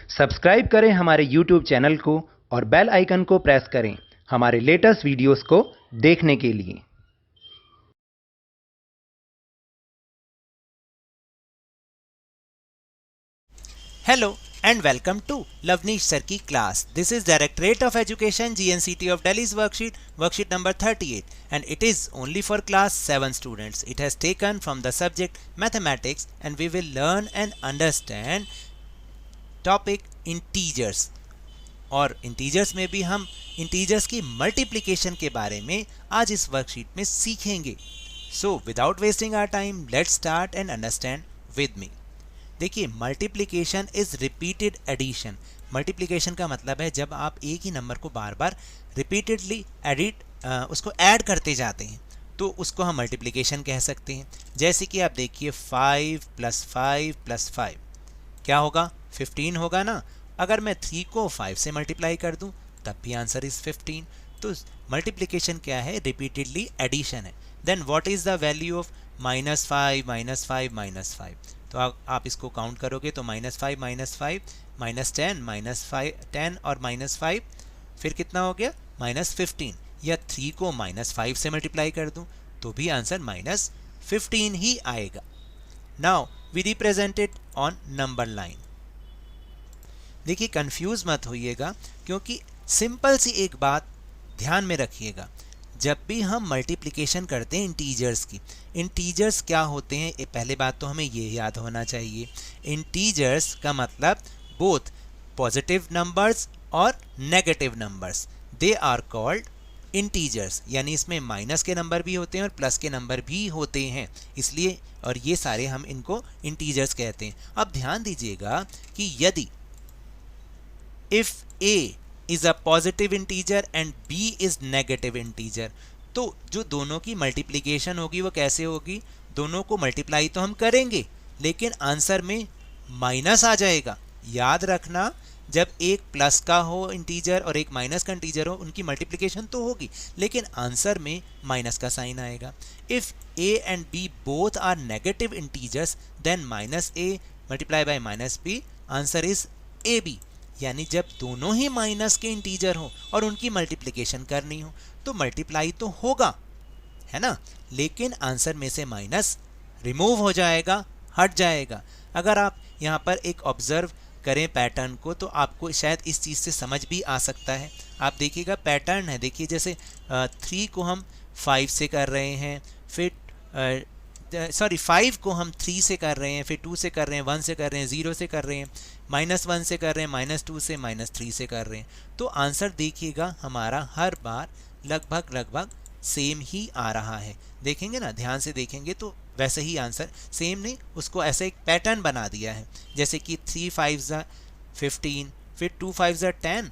Subscribe करें हमारे YouTube channel को और बेल आइकन को प्रेस करें हमारे लेटेस्ट वीडियोस को देखने के लिए। Hello and welcome to Lavneesh Sir की class. This is Directorate of Education GNCT of Delhi's worksheet number 38 and it is only for class 7 students. It has taken from the subject mathematics and we will learn and understand topic integers. और integers में भी हम integers की multiplication के बारे में आज इस वर्कशीट में सीखेंगे. So without wasting our time let's start and understand with me. देखिए, multiplication is repeated addition. Multiplication का मतलब है जब आप एक ही नंबर को बार बार रिपीटेडली उसको ऐड करते जाते हैं तो उसको हम मल्टीप्लिकेशन कह सकते हैं. जैसे कि आप देखिए 5 + 5 + 5 क्या होगा? 15 होगा ना. अगर मैं 3 को 5 से मल्टीप्लाई कर दूं तब भी आंसर इज 15. तो मल्टीप्लिकेशन क्या है? रिपीटेडली एडिशन है. Then what is the value of -5 -5 -5? तो आप इसको काउंट करोगे तो -5 -5 -10 -10 और -5 फिर कितना हो गया? -15. या 3 को -5 से मल्टीप्लाई कर दूं तो भी आंसर -15 ही आएगा. Now we represent it on number line. देखिए, कंफ्यूज मत होइएगा क्योंकि सिंपल सी एक बात ध्यान में रखिएगा. जब भी हम मल्टीप्लिकेशन करते हैं इंटीजर्स की, इंटीजर्स क्या होते हैं? पहले बात तो हमें ये याद होना चाहिए. इंटीजर्स का मतलब बोथ पॉजिटिव नंबर्स और negative numbers, they are called integers. यानी इसमें माइनस के नंबर भी होते हैं और प्लस के नंबर भी होते हैं, इसलिए और ये सारे हम इनको इंटीजर्स कहते हैं. अब ध्यान दीजिएगा कि यदि if a is a positive integer and b is negative integer, तो जो दोनों की मल्टीप्लिकेशन होगी वो कैसे होगी? दोनों को मल्टीप्लाई तो हम करेंगे लेकिन आंसर में माइनस आ जाएगा. याद रखना, जब एक प्लस का हो इंटीजर और एक माइनस का इंटीजर हो, उनकी मल्टीप्लिकेशन तो होगी लेकिन आंसर में माइनस का साइन आएगा. If a and b both are negative integers then -a multiplied by -b answer is ab. यानी जब दोनों ही माइनस के इंटीजर हो और उनकी मल्टीप्लिकेशन करनी हो तो मल्टीप्लाई तो होगा, है ना, लेकिन आंसर में से माइनस रिमूव हो जाएगा, हट जाएगा. अगर आप यहाँ पर एक ऑब्जर्व करें पैटर्न को तो आपको शायद इस चीज़ से समझ भी आ सकता है. आप देखिएगा पैटर्न है. देखिए जैसे 3 को हम 5 से कर रहे हैं, फिर 5 को हम 3 से कर रहे हैं, फिर 2 से कर रहे हैं, 1 से कर रहे हैं, 0 से कर रहे हैं, -1 से कर रहे हैं, -2 से, -3 से कर रहे हैं. तो आंसर देखिएगा हमारा हर बार लगभग सेम ही आ रहा है. देखेंगे ना, ध्यान से देखेंगे तो वैसे ही आंसर सेम नहीं, उसको ऐसे एक पैटर्न बना दिया है. जैसे कि 3 5 15, फिर 2 5 10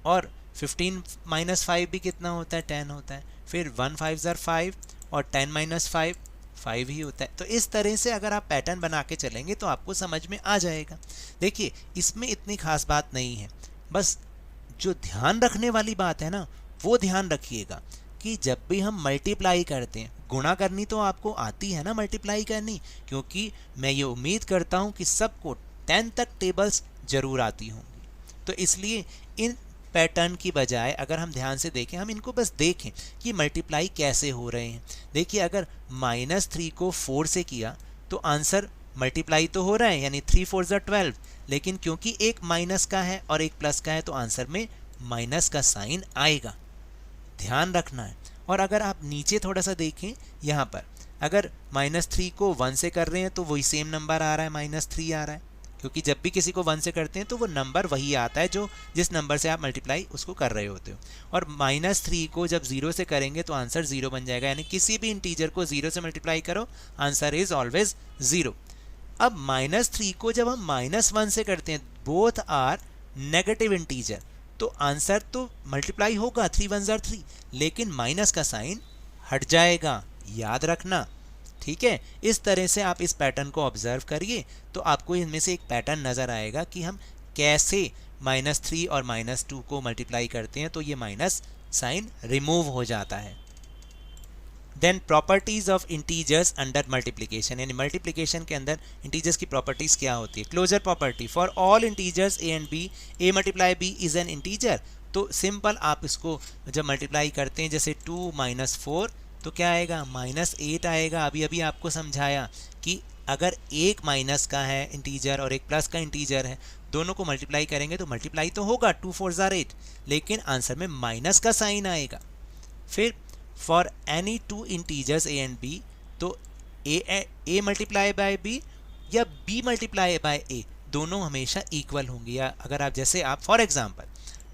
और 15 - 5 भी कितना होता है? 10 होता है. फिर 1 5 5 और 10 - 5 ही होता है. तो इस तरह से अगर आप पैटर्न बना के चलेंगे तो आपको समझ में आ जाएगा. देखिए, इसमें इतनी खास बात नहीं है, बस जो ध्यान रखने वाली बात है ना वो ध्यान रखिएगा कि जब भी हम मल्टीप्लाई करते हैं, गुणा करनी तो आपको आती है ना मल्टीप्लाई करनी, क्योंकि मैं ये उम्मीद करता हूँ कि सबको 10 तक टेबल्स जरूर आती होंगी. तो इसलिए इन पैटर्न की बजाय अगर हम ध्यान से देखें, हम इनको बस देखें कि मल्टीप्लाई कैसे हो रहे हैं. देखिए, अगर -3 को 4 से किया तो आंसर मल्टीप्लाई तो हो रहा है, यानी 3 4 12, लेकिन क्योंकि एक माइनस का है और एक प्लस का है तो आंसर में माइनस का साइन आएगा. ध्यान रखना है. और अगर आप नीचे थोड़ा सा देखें, यहाँ पर अगर -3 को 1 से कर रहे हैं तो वही सेम नंबर आ रहा है, -3 आ रहा है, क्योंकि जब भी किसी को 1 से करते हैं तो वो नंबर वही आता है जो जिस नंबर से आप मल्टीप्लाई उसको कर रहे होते हो. और -3 को जब 0 से करेंगे तो आंसर 0 बन जाएगा. यानी किसी भी इंटीजर को 0 से मल्टीप्लाई करो, आंसर इज ऑलवेज 0. अब -3 को जब हम -1 से करते हैं, बोथ आर नेगेटिव इंटीजर, तो आंसर तो मल्टीप्लाई होगा, 3 1 3, लेकिन माइनस का साइन हट जाएगा. याद रखना, ठीक है. इस तरह से आप इस पैटर्न को ऑब्जर्व करिए तो आपको इनमें से एक पैटर्न नज़र आएगा कि हम कैसे -3 और -2 को मल्टीप्लाई करते हैं तो ये माइनस साइन रिमूव हो जाता है. Then properties of integers under multiplication, यानी मल्टीप्लिकेशन के अंदर इंटीजर्स की प्रॉपर्टीज क्या होती है। Closure property, for all integers A and B, A multiply B is an integer. तो सिंपल आप इसको जब मल्टीप्लाई करते हैं, जैसे 2 - 4 तो क्या आएगा, -8 आएगा। अभी अभी आपको समझाया कि अगर एक माइनस का है इंटीजर और एक प्लस का इंटीजर है, दोनों को मल्टीप्लाई करेंगे तो मल्टीप्लाई तो होगा, 2 4 = 8, लेकिन आंसर में माइनस का साइन आएगा। फिर for any two integers A and B, तो ए मल्टीप्लाई बाय बी या बी मल्टीप्लाई बाय ए दोनों हमेशा इक्वल होंगे। या अगर आप जैसे आप फॉर एग्जांपल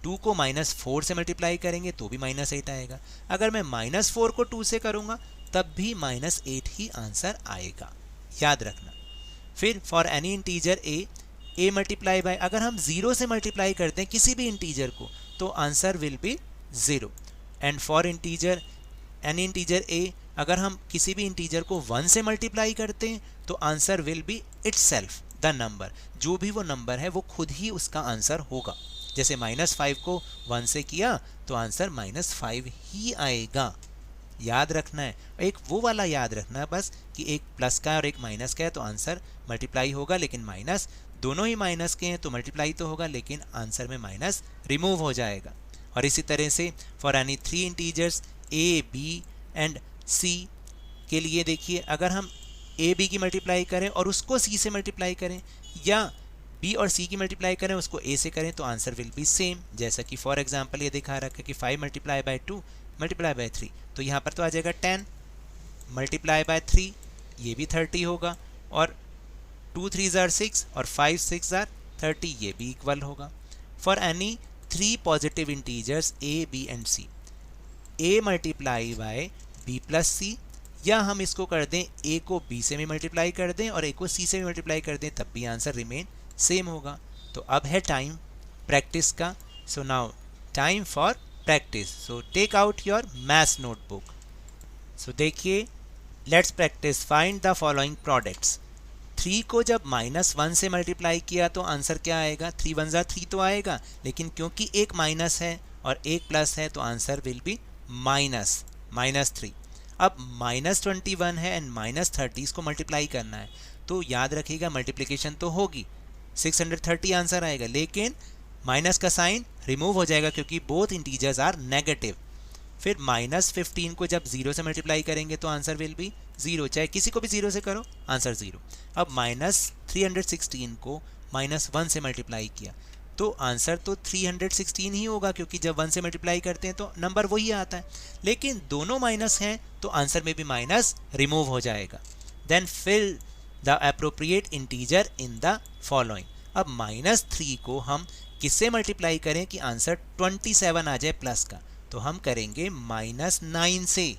2 को -4 से मल्टीप्लाई करेंगे तो भी -8 आएगा। अगर मैं -4 को 2 से करूँगा तब भी -8 ही आंसर आएगा, याद रखना। फिर for any integer A multiply bye, अगर हम 0 से मल्टीप्लाई करते हैं किसी भी इंटीजर को तो answer will be 0। And for integer any integer a, अगर हम किसी भी इंटीजर को 1 से मल्टीप्लाई करते हैं तो answer will B itself the number, जो भी वो नंबर है वो खुद ही उसका आंसर होगा। जैसे -5 को 1 से किया तो आंसर -5 ही आएगा, याद रखना है। एक वो वाला याद रखना है बस कि एक प्लस का है और एक माइनस का है तो आंसर मल्टीप्लाई होगा, लेकिन माइनस, दोनों ही माइनस के हैं तो मल्टीप्लाई तो होगा लेकिन आंसर में माइनस रिमूव हो जाएगा। और इसी तरह से for any 3 integers a b and c के लिए देखिए, अगर हम ए बी की मल्टीप्लाई करें और उसको सी से मल्टीप्लाई करें, या बी और सी की मल्टीप्लाई करें उसको ए से करें, तो आंसर विल बी सेम। जैसा कि फॉर एग्जांपल ये दिखा रखा है कि 5 × 2 × 3, तो यहाँ पर तो आ जाएगा 10 × 3, ये भी 30 होगा, और 2 3 = 6 और 5 6 = 30, ये भी इक्वल होगा। For any 3 positive integers a b and c, a multiply by b plus c, या हम इसको कर दें ए को बी से भी मल्टीप्लाई कर दें और ए को सी से भी मल्टीप्लाई कर दें, तब भी आंसर रिमेन सेम होगा। तो अब है टाइम प्रैक्टिस का। So now time for practice. So take out your maths notebook. So देखिए, let's practice. Find the following products. 3 को जब -1 से मल्टीप्लाई किया तो आंसर क्या आएगा, 3 1 = 3 तो आएगा, लेकिन क्योंकि एक माइनस है और एक प्लस है तो आंसर विल बी -3। अब -21 है एंड -30 इसको मल्टीप्लाई करना है, तो याद रखिएगा मल्टीप्लिकेशन तो होगी, 630 आंसर आएगा, लेकिन माइनस का साइन रिमूव हो जाएगा क्योंकि बोथ इंटीजर्स आर नेगेटिव। फिर -15 को जब 0 से मल्टीप्लाई करेंगे तो आंसर विल बी 0, चाहे किसी को भी 0 से करो आंसर 0। अब -316 को -1 से मल्टीप्लाई किया तो आंसर तो 316 ही होगा, क्योंकि जब 1 से मल्टीप्लाई करते हैं तो नंबर वही आता है, लेकिन दोनों माइनस हैं तो आंसर में भी माइनस रिमूव हो जाएगा। Then fill the appropriate integer in the following. अब -3 को हम किससे मल्टीप्लाई करें कि आंसर 27 आ जाए प्लस का, तो हम करेंगे -9 से।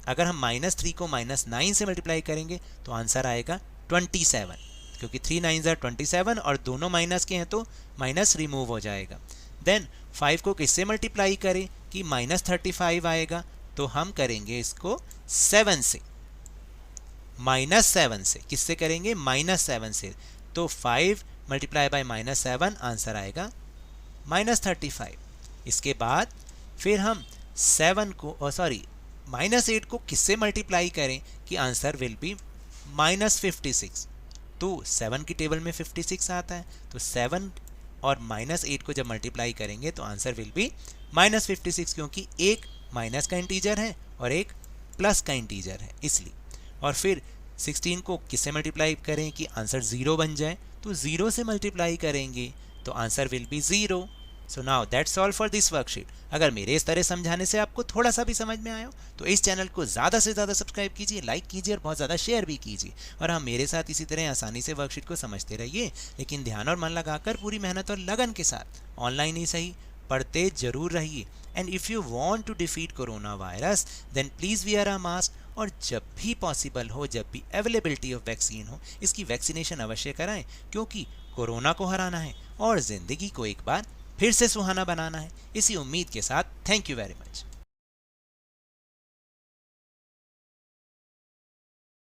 अगर हम -3 को -9 से मल्टीप्लाई करेंगे तो आंसर आएगा 27, क्योंकि 3 9 = 27 और दोनों माइनस के हैं तो माइनस रिमूव हो जाएगा। देन 5 को किससे मल्टीप्लाई करें कि -35 आएगा, तो हम करेंगे इसको 7 से, -7 से। किससे करेंगे, -7 से, तो 5 × -7 आंसर आएगा -35। इसके बाद फिर हम 7 को -8 को किससे मल्टीप्लाई करें कि आंसर विल बी -56, तो 7 की टेबल में 56 आता है, तो 7 और -8 को जब मल्टीप्लाई करेंगे तो आंसर विल बी -56, क्योंकि एक माइनस का इंटीजर है और एक प्लस का इंटीजर है इसलिए। और फिर 16 को किससे मल्टीप्लाई करें कि आंसर 0 बन जाए, तो 0 से मल्टीप्लाई करेंगे तो answer will be 0। So now that's all for this worksheet. अगर मेरे इस तरह समझाने से आपको थोड़ा सा भी समझ में आया हो तो इस चैनल को ज़्यादा से ज़्यादा सब्सक्राइब कीजिए, लाइक कीजिए और बहुत ज़्यादा शेयर भी कीजिए। और हाँ, मेरे साथ इसी तरह आसानी से वर्कशीट को समझते रहिए, लेकिन ध्यान और मन लगाकर पूरी मेहनत और लगन के साथ ऑनलाइन ही सही पढ़ते जरूर रहिए। And if you want to defeat corona virus then please wear a mask, और जब भी पॉसिबल हो, जब भी अवेलेबिलिटी ऑफ वैक्सीन हो, इसकी वैक्सीनेशन अवश्य कराएं, क्योंकि कोरोना को हराना है और ज़िंदगी को एक बार फिर से सुहाना बनाना है। इसी उम्मीद के साथ थैंक यू वेरी मच।